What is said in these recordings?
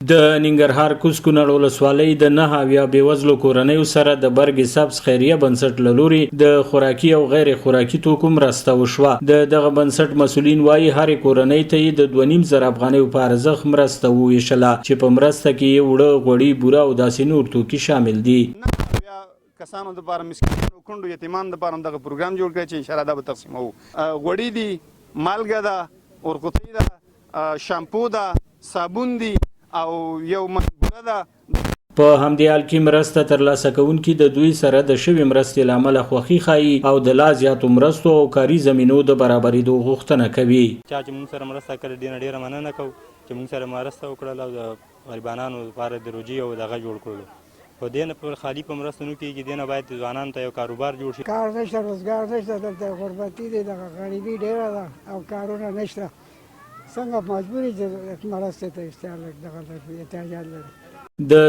د ننګرهار کوز کونړ ولسوالۍ د 9 بېوزلو کورنیو سره د برګ سبز خیریه بنسټ له لوري د خوراکي او غیر خوراکي توکو مرسته وشوه. دغه بنسټ مسؤلین وایي هرې کورنۍ ته یې د 2.5 افغانیو په ارزښت مرسته وویشله چې په مرسته کې یې وړه، غوړي، بوره او داسې نور توکي شامل دي. کسانو دپاره مسکینانو کونډو یتیمانو دپاره هم دغه پروګرام جوړ کړی چې انشاءالله دا به تقسیموو. غوړي دي، مالګه ده، اورقطۍ ده، شامپو ده، صابون دي او یو منبوره ده. په همدې حال کې مرسته ترلاسه کوونکي د دوی سره د شوې مرستې له امله خوښي ښایي او د لا زیاتو مرستو او کاري زمینو د برابرېدو غوښتنه کوي. چا چې موږ سره مرسته کړې ډېره مننه کوو چې موږ سره مرسته وکړله او د غریبانانو لپاره د روجي او دغه جوړ کړلو. په دې نه په خالي په مرسته نه کېږي، دې نه باید ځوانانو ته یو کاروبار جوړ شي. کار نشته، روزګار نشته، دلته غربتي دی، دغه غریبي ډېره ده او کارونه نشته. څنګه مجبور یې چې مرستې ته احتیاجات لري.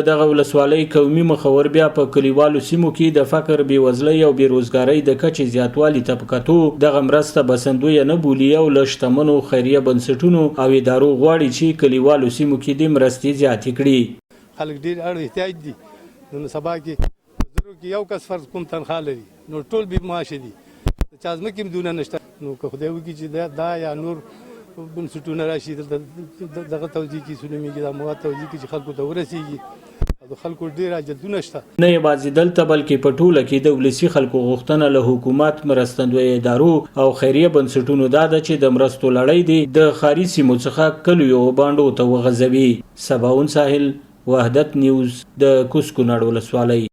دغه ولسوالۍ قومي مخور بیا په کلیوالو سیمو کې د فقر، بېوزلۍ او بېروزګارۍ د کچې زیاتوالي ته په کتو دغه مرسته بسندویه نه بولي او له شتمنو خیریه بنسټونو او ادارو غواړي چې کلیوالو سیمو کې د مرستې زیاتې کړي. خلک ډېر اړ احتیاج دي. نو سبا کې زرو کې یو کس فرض کوم تنخواه لري نو ټول بې معاشه دي. چا ځمکې هم دونه نشته. نو که خدای وکړي چې دا یا نور بنسټونه راشي دغه توجیه کې سنومیږي، دا مواد توجیه کې چې خلکو ته ورسیږي. د خلکو ډېر عاجتونه شته. نه یوازې دلته بلکې په ټوله کې د ولسي خلکو غوښتنه له حکومت، مرستندویه ادارو او خیریه بنسټونو دا ده چې د مرستو لړۍ دې د ښاري سیمو څخه کلیو بانډو ته وغځوي. سباون ساحل، وحدت نیوز، د کوز کونړ ولسوالۍ.